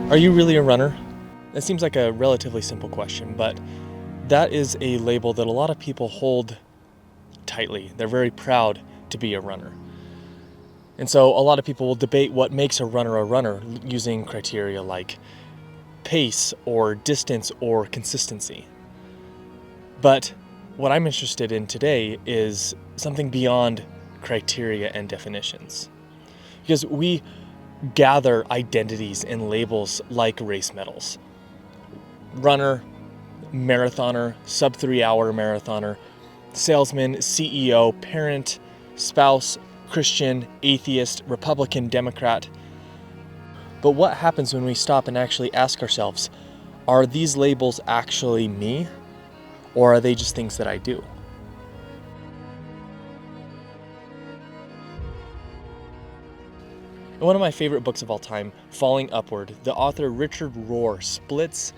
Are you really a runner? That seems like a relatively simple question, but that is a label that a lot of people hold tightly. They're very proud to be a runner. And so a lot of people will debate what makes a runner using criteria like pace or distance or consistency. But what I'm interested in today is something beyond criteria and definitions. Because we gather identities and labels like race medals. Runner, marathoner, sub 3 hour marathoner, salesman, CEO, parent, spouse, Christian, atheist, Republican, Democrat. But what happens when we stop and actually ask ourselves, are these labels actually me, or are they just things that I do? In one of my favorite books of all time, Falling Upward, the author Richard Rohr splits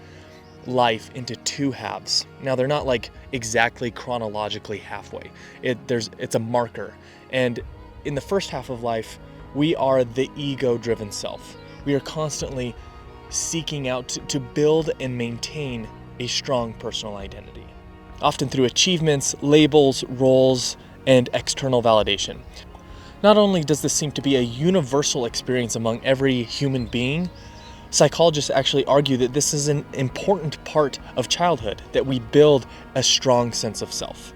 life into two halves. Now, they're not like exactly chronologically halfway. It's a marker. And in the first half of life, we are the ego-driven self. We are constantly seeking out to build and maintain a strong personal identity, often through achievements, labels, roles, and external validation. Not only does this seem to be a universal experience among every human being, psychologists actually argue that this is an important part of childhood, that we build a strong sense of self.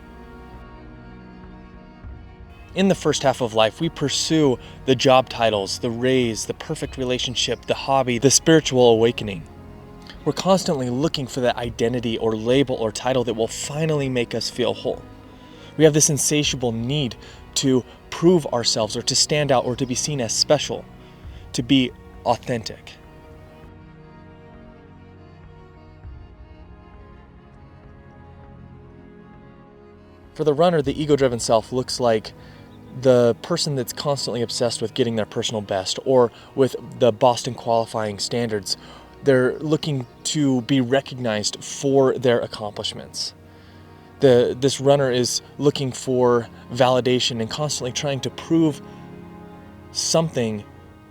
In the first half of life, we pursue the job titles, the raise, the perfect relationship, the hobby, the spiritual awakening. We're constantly looking for that identity or label or title that will finally make us feel whole. We have this insatiable need to prove ourselves or to stand out or to be seen as special, to be authentic. For the runner, the ego-driven self looks like the person that's constantly obsessed with getting their personal best, or with the Boston qualifying standards. They're looking to be recognized for their accomplishments. This runner is looking for validation and constantly trying to prove something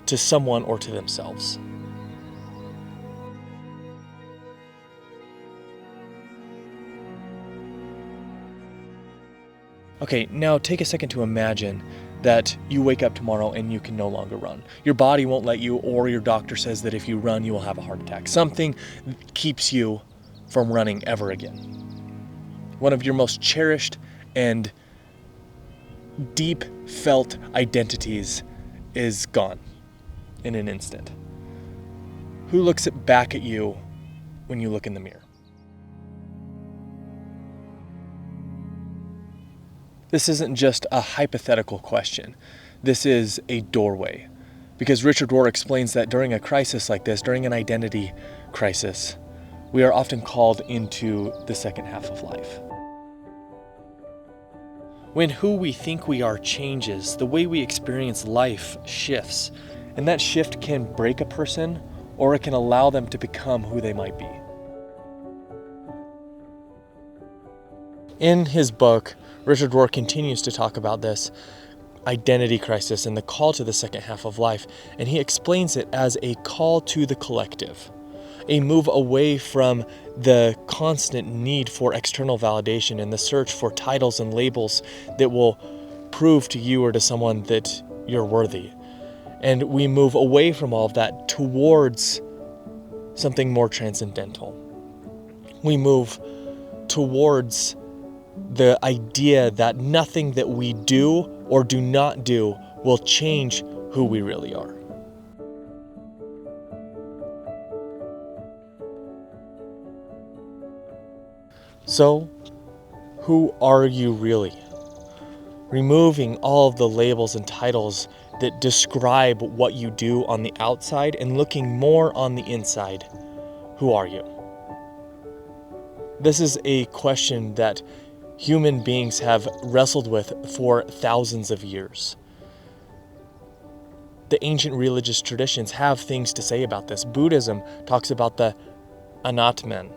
to someone or to themselves. Okay, now take a second to imagine that you wake up tomorrow and you can no longer run. Your body won't let you, or your doctor says that if you run, you will have a heart attack. Something keeps you from running ever again. One of your most cherished and deep felt identities is gone in an instant. Who looks back at you when you look in the mirror? This isn't just a hypothetical question. This is a doorway. Because Richard Rohr explains that during a crisis like this, during an identity crisis, we are often called into the second half of life. When who we think we are changes, the way we experience life shifts, and that shift can break a person, or it can allow them to become who they might be. In his book, Richard Rohr continues to talk about this identity crisis and the call to the second half of life, and he explains it as a call to the collective, a move away from the constant need for external validation and the search for titles and labels that will prove to you or to someone that you're worthy. And we move away from all of that towards something more transcendental. We move towards the idea that nothing that we do or do not do will change who we really are. So, who are you really? Removing all of the labels and titles that describe what you do on the outside and looking more on the inside. Who are you? This is a question that human beings have wrestled with for thousands of years. The ancient religious traditions have things to say about this. Buddhism talks about the anatman.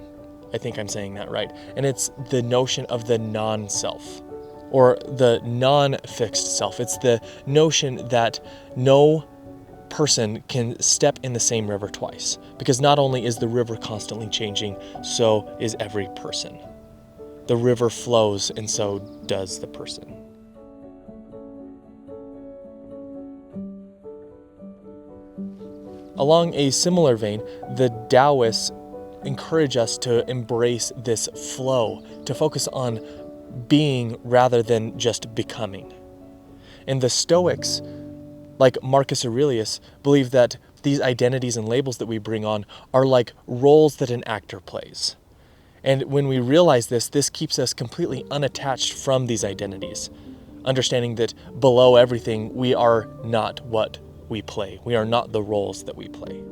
I think I'm saying that right. And it's the notion of the non-self, or the non-fixed self. It's the notion that no person can step in the same river twice, because not only is the river constantly changing, so is every person. The river flows, and so does the person. Along a similar vein, the Taoists encourage us to embrace this flow, to focus on being rather than just becoming. And the Stoics, like Marcus Aurelius, believe that these identities and labels that we bring on are like roles that an actor plays. And when we realize this keeps us completely unattached from these identities, understanding that below everything, we are not what we play. We are not the roles that we play.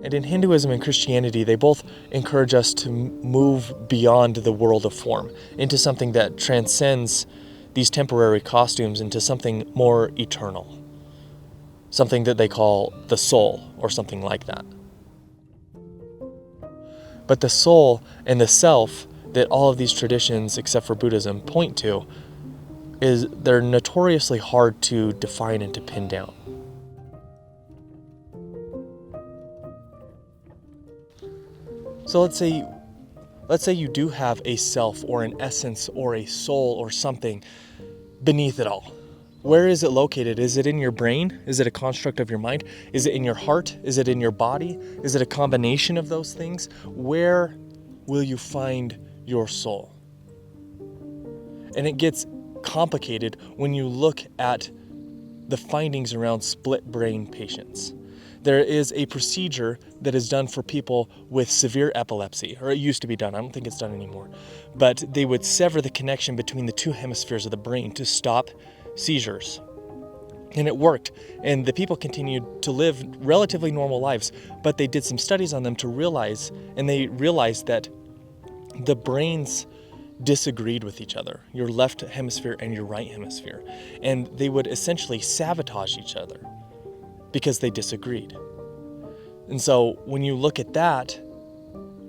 And in Hinduism and Christianity, they both encourage us to move beyond the world of form, into something that transcends these temporary costumes, into something more eternal. Something that they call the soul, or something like that. But the soul and the self that all of these traditions, except for Buddhism, point to, is they're notoriously hard to define and to pin down. So let's say you do have a self or an essence or a soul or something beneath it all. Where is it located? Is it in your brain? Is it a construct of your mind? Is it in your heart? Is it in your body? Is it a combination of those things? Where will you find your soul? And it gets complicated when you look at the findings around split brain patients. There is a procedure that is done for people with severe epilepsy, or it used to be done. I don't think it's done anymore. But they would sever the connection between the two hemispheres of the brain to stop seizures. And it worked. And the people continued to live relatively normal lives. But they did some studies on them to realize, and they realized that the brains disagreed with each other, your left hemisphere and your right hemisphere. And they would essentially sabotage each other because they disagreed. And so when you look at that,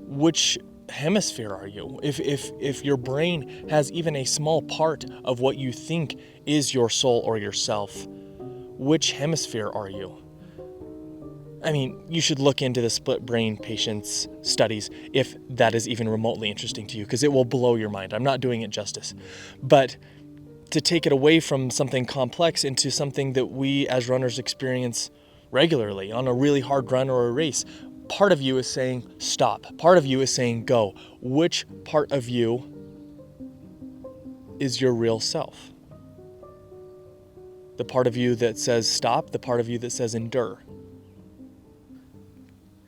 which hemisphere are you? If your brain has even a small part of what you think is your soul or yourself, which hemisphere are you? I mean, you should look into the split brain patients' studies if that is even remotely interesting to you, because it will blow your mind. I'm not doing it justice. But to take it away from something complex into something that we as runners experience regularly on a really hard run or a race, part of you is saying stop. Part of you is saying go. Which part of you is your real self? The part of you that says stop, the part of you that says endure.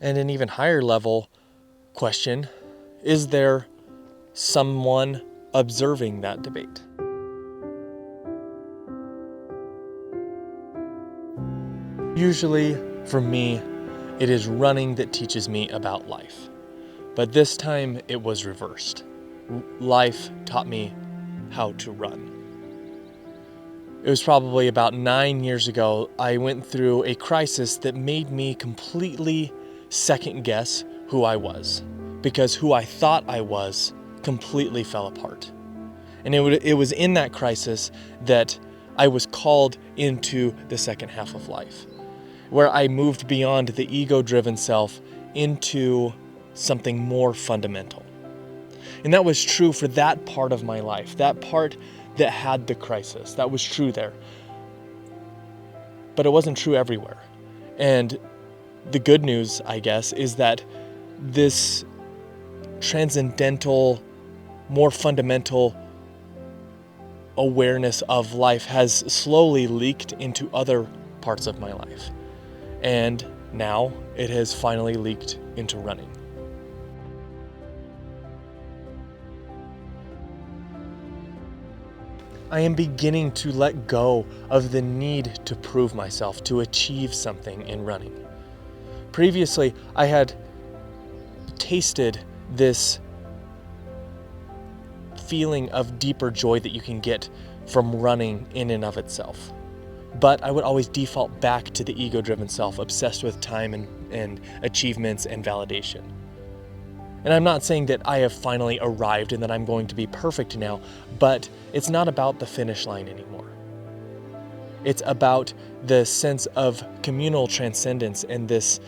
And an even higher level question, is there someone observing that debate? Usually, for me, it is running that teaches me about life. But this time, it was reversed. Life taught me how to run. It was probably about 9 years ago, I went through a crisis that made me completely second guess who I was, because who I thought I was completely fell apart. And it was in that crisis that I was called into the second half of life, where I moved beyond the ego-driven self into something more fundamental. And that was true for that part of my life, that part that had the crisis. That was true there. But it wasn't true everywhere. And the good news, I guess, is that this transcendental, more fundamental awareness of life has slowly leaked into other parts of my life. And now it has finally leaked into running. I am beginning to let go of the need to prove myself, to achieve something in running. Previously, I had tasted this feeling of deeper joy that you can get from running in and of itself. But I would always default back to the ego-driven self, obsessed with time and achievements and validation. And I'm not saying that I have finally arrived and that I'm going to be perfect now, but it's not about the finish line anymore. It's about the sense of communal transcendence and this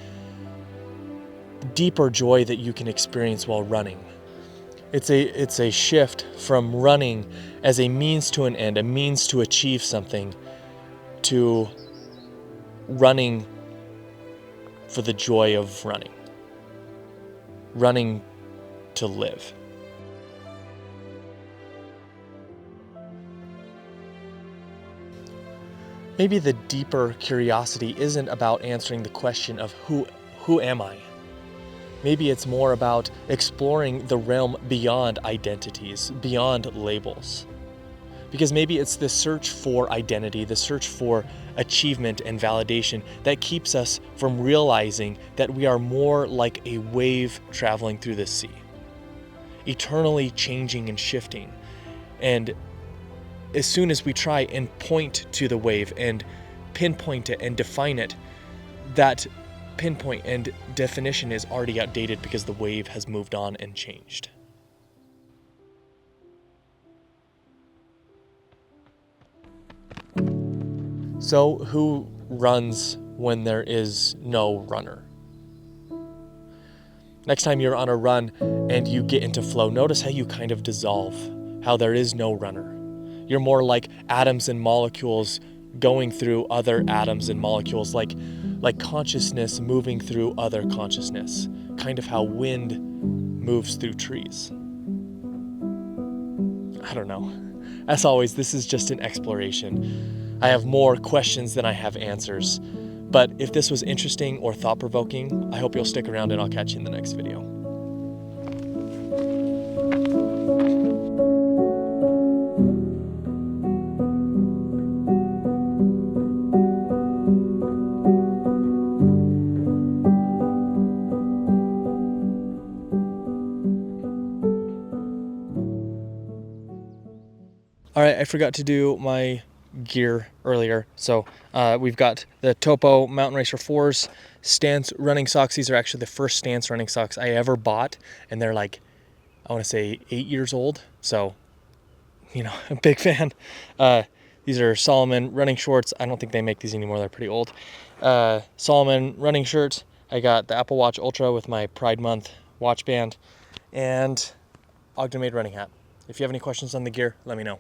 deeper joy that you can experience while running. It's a shift from running as a means to an end, a means to achieve something, to running for the joy of running. Running to live. Maybe the deeper curiosity isn't about answering the question of who am I? Maybe it's more about exploring the realm beyond identities, beyond labels. Because maybe it's the search for identity, the search for achievement and validation that keeps us from realizing that we are more like a wave traveling through the sea, eternally changing and shifting. And as soon as we try and point to the wave and pinpoint it and define it, that pinpoint and definition is already outdated because the wave has moved on and changed. So, who runs when there is no runner? Next time you're on a run and you get into flow, notice how you kind of dissolve, how there is no runner. You're more like atoms and molecules going through other atoms and molecules, like consciousness moving through other consciousness, kind of how wind moves through trees. I don't know. As always, this is just an exploration. I have more questions than I have answers. But if this was interesting or thought-provoking, I hope you'll stick around and I'll catch you in the next video. All right, I forgot to do my gear earlier. So we've got the Topo Mountain Racer 4s stance running socks. These are actually the first stance running socks I ever bought, and they're like, I want to say 8 years old. So, you know, a big fan. These are Solomon running shorts. I don't think they make these anymore. They're pretty old. Solomon running shirt. I got the Apple Watch Ultra with my Pride Month watch band, and Ogden Made running hat. If you have any questions on the gear, let me know.